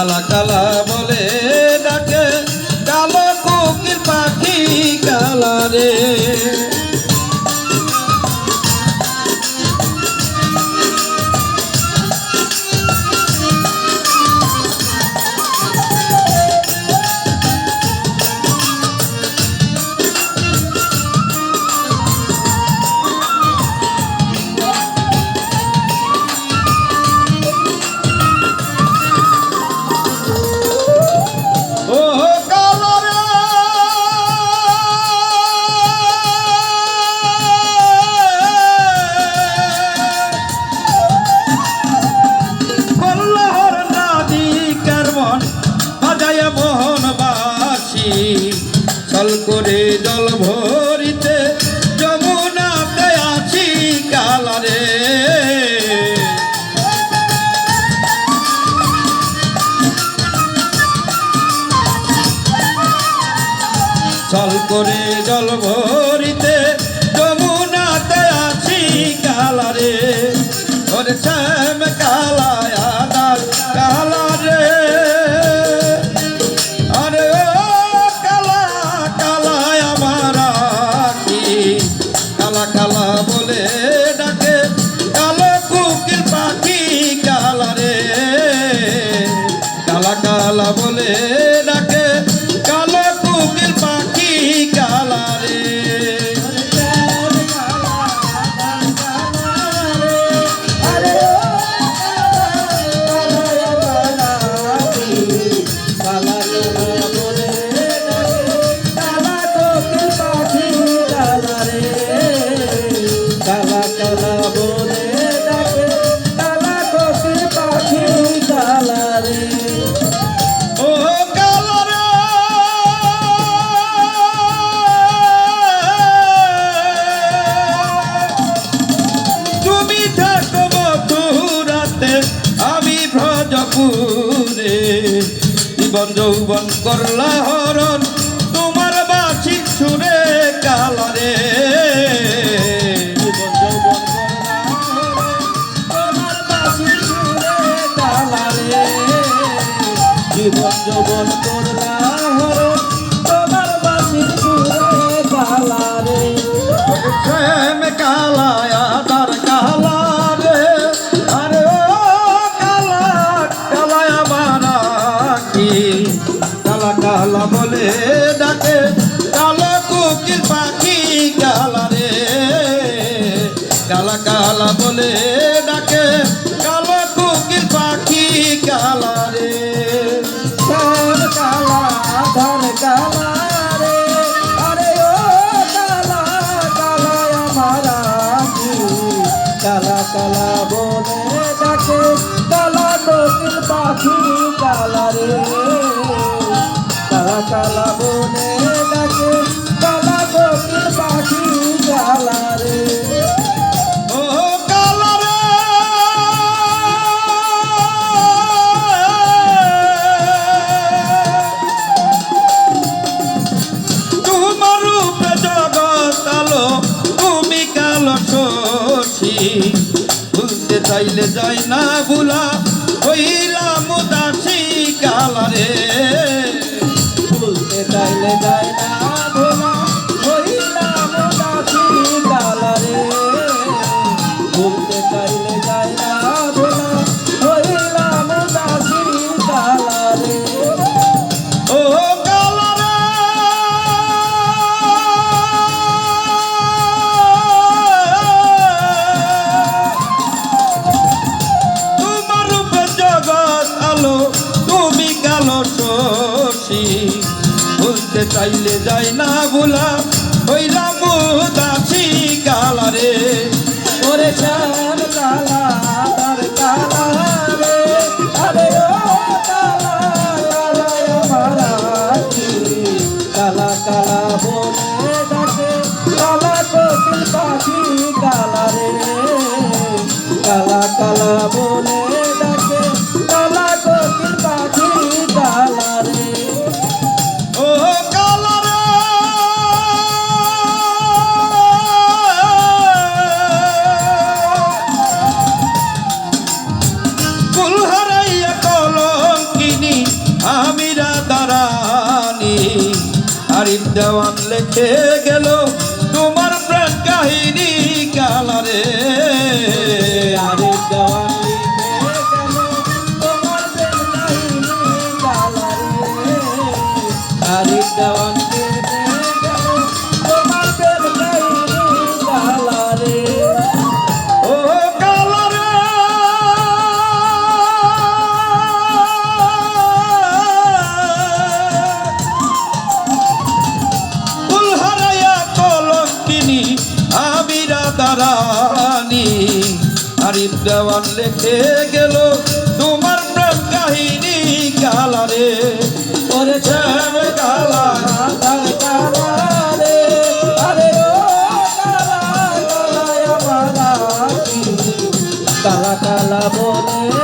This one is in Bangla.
কালা কালা বলে ডাকে কালো কোকিল পাখি কালা রে। ছল করে জল ভরিতে যমুনাতে আছি কালা রে। ছল করে জল ভরিতে যমুনাতে আছি কালা রে। ওরে শ্যাম কালা আদার কালা রে। আরে কালা কালা বলে ডাকে কালো কোকিল পাখি কালা রে। কালা কালা বলে ডাকে কালো কোকিল পাখি কালা রে। জীবন যৌবন করলা হরণ তোমার বাঁশি সুরে কালা রে। জীবন যৌবন তোমার বাঁশি সুরে কালা রে। জীবন যৌবন করলা হরণ তোমার বাঁশি সুরে কালা রে। প্রেম কালা আদার কালা রে। আরে কালা কালা বলে ডাকে কালো কোকিল পাখি কালা রে। কালা কালা বলে ডাকে কালো কোকিল পাখি কালা রে। কালা ধর কালা রে। আরে ও কালা কালা আমারা কালা কালা বলে ডাকে কালো কোকিল পাখি কালা রে। কালা কালা বনে ডাকে কালা কোকিল পাখি কালা রে। ও কালা রে। তোমার রূপে জগৎ আলো তুমি কালো শশী। ভুলতে চাইলে যাই না ভুলা হইলাম উদাসী কালা রে। ভুলতে চাইলে যাই না ভোলা হইলাম উদাসী কালা রে। ভুলতে চাইলে যাই না ভোলা হইলাম উদাসী কালা রে। ও কালা রে। তোমার রূপে জগৎ আলো তুমি কালো শশী। ভুলতে চাইলে যাই না ভুলা হইলাম উদাসী কালা রে। ওরে শ্যাম কালা তার কালা রে। আরে ও কালা কালা আমারা কালা কালা বলে ডাকে কালা কোকিল পাখি কালা রে। কালা কালা বলে ডাকে কালা কোকিল পাখি কালা রে। ও কালা রে। আরিফ দেওয়ান লেখে গেল তোমার প্রেম কাহিনী কালারে। আরিফ দেওয়ান লিখে গেল তোমার প্রেম কাহিনী কালারে। আরিফ দেওয়ান লিখে গেল তোমার প্রেম কাহিনী কালারে। ও কালারে ফুল হারাইয়া কলঙ্কিনী আমিরা দারানি। আরিফ দেওয়ান লেখে গেল তোমার প্রেম কাহিনী কালারে। ওরে শ্যাম কালা কালারে, আরে ও কালা কালা আমার আখি, কালা কালা বলে